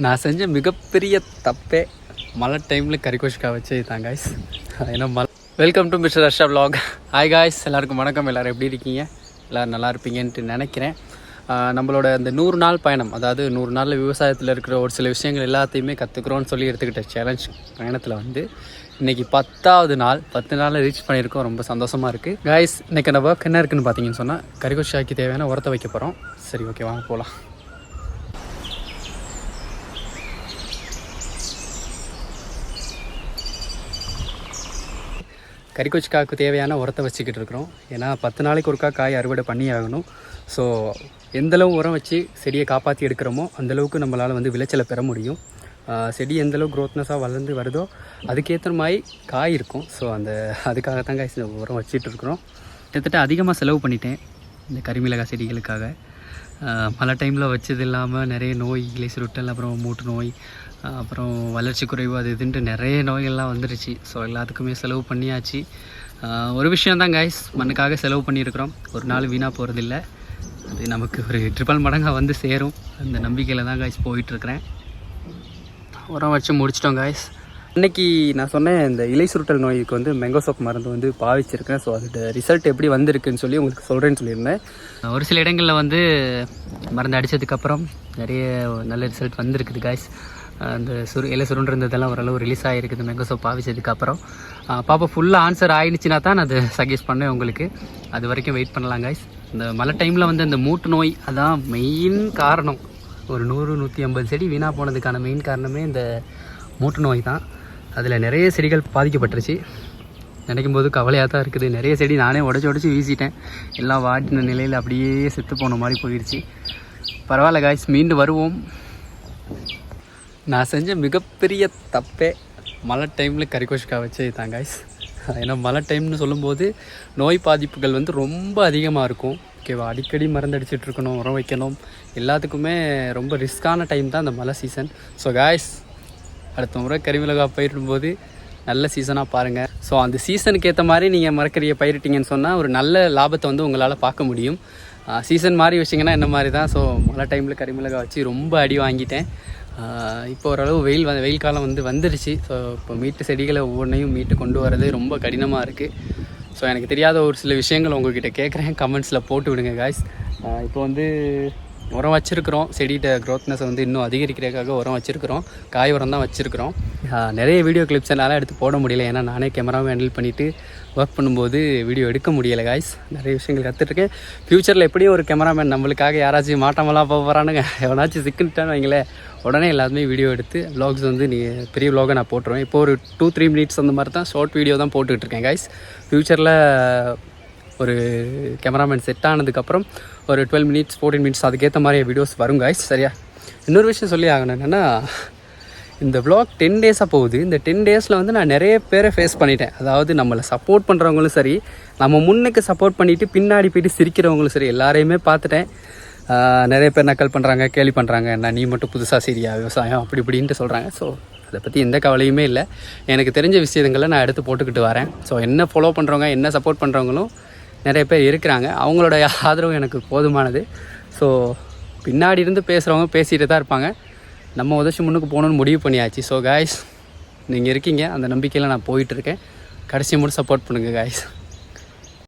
நான் செஞ்ச மிகப்பெரிய தப்பே மழை டைமில் கறிக்கோஷ்கா வச்சு தான் காய்ஸ். ஏன்னா welcome to mister Russia vlog. Hi guys, எல்லாருக்கும் வணக்கம். எல்லோரும் எப்படி இருக்கீங்க? எல்லோரும் நல்லா இருப்பீங்கன்ட்டு நினைக்கிறேன். நம்மளோட அந்த 100 நாள் பயணம், அதாவது 100 நாளில் விவசாயத்தில் இருக்கிற ஒரு சில விஷயங்கள் எல்லாத்தையுமே கற்றுக்குறோன்னு சொல்லி எடுத்துக்கிட்ட சேலஞ்ச் பயணத்தில் வந்து இன்றைக்கி 10வது நாள். 10 நாளில் ரீச் பண்ணியிருக்கோம். ரொம்ப சந்தோஷமாக இருக்குது காய்ஸ். இன்றைக்கி நம்ம ஒர்க் என்ன இருக்குதுன்னு பார்த்தீங்கன்னு சொன்னால் கறிக்கோஷ்காய்க்கு தேவையான உரத்தை வைக்க போகிறோம். சரி, ஓகே, வாங்க போகலாம். கறிக்கோஷ்காய்க்கு தேவையான உரத்தை வச்சுக்கிட்டு இருக்கிறோம். ஏன்னா 10 நாளைக்கு ஒருக்கா காய் அறுவடை பண்ணி ஆகணும். ஸோ எந்தளவு உரம் வச்சு செடியை காப்பாற்றி எடுக்கிறோமோ அந்தளவுக்கு நம்மளால் வந்து விளைச்சலை பெற முடியும். செடி எந்தளவு க்ரோத்னஸாக வளர்ந்து வருதோ அதுக்கேற்ற மாதிரி காய் இருக்கும். ஸோ அதுக்காகத்தான் காய் உரம் வச்சிட்டு இருக்கிறோம். கிட்டத்தட்ட அதிகமாக செலவு பண்ணிட்டேன் இந்த கரிமிளகாய் செடிகளுக்காக. மழை டைமில் வச்சது இல்லாமல் நிறைய நோய், இலை சுருட்டல், அப்புறம் மூட்டு நோய், அப்புறம் வளர்ச்சி குறைவு, அது இதுன்ட்டு நிறைய நோய்கள்லாம் வந்துருச்சு. ஸோ எல்லாத்துக்குமே செலவு பண்ணியாச்சு. ஒரு விஷயந்தான் காய்ஸ், மண்ணுக்காக செலவு பண்ணியிருக்கிறோம். ஒரு நாள் வீணாக போகிறதில்ல. அது நமக்கு ஒரு ட்ரிபிள் மடங்காக வந்து சேரும். அந்த நம்பிக்கையில் தான் காய்ஸ் போயிட்டுருக்கிறேன். உரம் வச்சு முடிச்சிட்டோம் காய்ஸ். இன்றைக்கி நான் சொன்னேன் இந்த இலை சுருட்டல் நோய்க்கு வந்து மேங்கோ சோப் மருந்து வந்து பாவிச்சிருக்கேன். ஸோ அதோட ரிசல்ட் எப்படி வந்திருக்குன்னு சொல்லி உங்களுக்கு சொல்கிறேன்னு சொல்லியிருந்தேன். ஒரு சில இடங்களில் வந்து மருந்து அடித்ததுக்கப்புறம் நிறைய நல்ல ரிசல்ட் வந்திருக்குது காய்ஸ். அந்த இலை சுருண்டிருந்ததெல்லாம் ஓரளவு ரிலீஸ் ஆகிருக்குது மேங்கோ சோப் பாவிச்சதுக்கப்புறம். பாப்பா ஃபுல்லாக ஆன்சர் ஆகிடுச்சுன்னா தான் நான் அதை சஜெஸ்ட் பண்ணேன் உங்களுக்கு. அது வரைக்கும் வெயிட் பண்ணலாம் காய்ஸ். இந்த மழை டைமில் வந்து அந்த மூட்டு நோய் அதான் மெயின் காரணம். ஒரு 100-150 செடி வீணாக போனதுக்கான மெயின் காரணமே இந்த மூட்டு நோய் தான். அதில் நிறைய செடிகள் பாதிக்கப்பட்டுருச்சு. நினைக்கும் போது கவலையாக தான் இருக்குது. நிறைய செடி நானே உடச்சி வீசிட்டேன். எல்லாம் வாட்டின நிலையில் அப்படியே செத்து போன மாதிரி போயிடுச்சு. பரவாயில்ல காய்ஸ், மீண்டு வருவோம். நான் செஞ்ச மிகப்பெரிய தப்பே மழை டைமில் கறிக்கோஷ்கா வச்சு தான் காய்ஸ். ஏன்னா மழை டைம்னு சொல்லும்போது நோய் பாதிப்புகள் வந்து ரொம்ப அதிகமாக இருக்கும். ஓகேவா? அடிக்கடி மருந்து அடிச்சுட்டு இருக்கணும், உரம் வைக்கணும், எல்லாத்துக்குமே ரொம்ப ரிஸ்க்கான டைம் தான் இந்த மழை சீசன். ஸோ காய்ஸ், அடுத்த முறை கறிமிளகாய் பயிரிடும்போது நல்ல சீசனாக பாருங்கள். ஸோ அந்த சீசனுக்கு ஏற்ற மாதிரி நீங்கள் மரக்கறியை பயிரிட்டிங்கன்னு சொன்னால் ஒரு நல்ல லாபத்தை வந்து உங்களால் பார்க்க முடியும். சீசன் மாதிரி வச்சிங்கன்னா என்ன மாதிரி தான். ஸோ மழை டைமில் கறிமிளகாய் வச்சு ரொம்ப அடி வாங்கிட்டேன். இப்போ ஓரளவு வெயில் காலம் வந்துருச்சு. ஸோ இப்போ மீட்டு செடிகளை ஒவ்வொன்றையும் மீட்டு கொண்டு வரது ரொம்ப கடினமாக இருக்குது. ஸோ எனக்கு தெரியாத ஒரு சில விஷயங்கள் உங்கள்கிட்ட கேட்குறேன், கமெண்ட்ஸில் போட்டு விடுங்க காய்ஸ். இப்போ வந்து உரம் வச்சுருக்குறோம். செடிகிட்ட க்ரோத்னஸை வந்து இன்னும் அதிகரிக்கிறதுக்காக உரம் வச்சுருக்குறோம். காய் உரம் தான் வச்சுருக்குறோம். நிறைய வீடியோ கிளிப்ஸ் என்னால் எடுத்து போட முடியல. ஏன்னா நானே கேமராவை ஹேண்டில் பண்ணிவிட்டு ஒர்க் பண்ணும்போது வீடியோ எடுக்க முடியலை காய்ஸ். நிறைய விஷயங்கள் கற்றுட்ருக்கேன். ஃப்யூச்சரில் எப்படியும் ஒரு கேமராமேன் நம்மளுக்காக யாராச்சும் மாட்டமெல்லாம் போகிறானுங்க, எவனாச்சும் சிக்கிட்டான்னு வைங்களேன், உடனே எல்லாத்துமே வீடியோ எடுத்து வ்ளாக்ஸ் வந்து பெரிய வ்ளாகை நான் போட்டுருவேன். இப்போ ஒரு 2-3 மினிட்ஸ் அந்த மாதிரி தான் ஷார்ட் வீடியோ தான் போட்டுக்கிட்டுருக்கேன் காய்ஸ். ஃப்யூச்சரில் ஒரு கேமராமேன் செட் ஆனதுக்கப்புறம் ஒரு 12 மினிட்ஸ் 14 மினிட்ஸ் அதுக்கேற்ற மாதிரி வீடியோஸ் வரும் காய்ஸ். சரியா? இன்னொரு விஷயம் சொல்லி ஆகணும் என்னென்னா, இந்த vlog 10 டேஸாக போகுது. இந்த 10 டேஸில் வந்து நான் நிறைய பேரை ஃபேஸ் பண்ணிட்டேன். அதாவது நம்மளை சப்போர்ட் பண்ணுறவங்களும் சரி, நம்ம முன்னுக்கு சப்போர்ட் பண்ணிவிட்டு பின்னாடி போய்ட்டு சிரிக்கிறவங்களும் சரி, எல்லாரையுமே பார்த்துட்டேன். நிறைய பேர் நக்கல் பண்ணுறாங்க, கேலி பண்ணுறாங்க. என்ன நீ மட்டும் புதுசாக சரியா விவசாயம் அப்படி இப்படின்ட்டு சொல்கிறாங்க. ஸோ அதை பற்றி எந்த கவலையுமே இல்லை. எனக்கு தெரிஞ்ச விஷயங்களை நான் எடுத்து போட்டுக்கிட்டு வரேன். ஸோ என்ன ஃபாலோ பண்ணுறவங்க, என்ன சப்போர்ட் பண்ணுறவங்களும் நிறைய பேர் இருக்கிறாங்க. அவங்களோட ஆதரவு எனக்கு போதுமானது. ஸோ பின்னாடி இருந்து பேசுகிறவங்க பேசிகிட்டு தான் இருப்பாங்க. நம்ம உதச்சி முன்னுக்கு போகணுன்னு முடிவு பண்ணியாச்சு. ஸோ காய்ஸ், நீங்கள் இருக்கீங்க, அந்த நம்பிக்கையில் நான் போயிட்டுருக்கேன். கடைசி மட்டும் சப்போர்ட் பண்ணுங்கள் காய்ஸ்.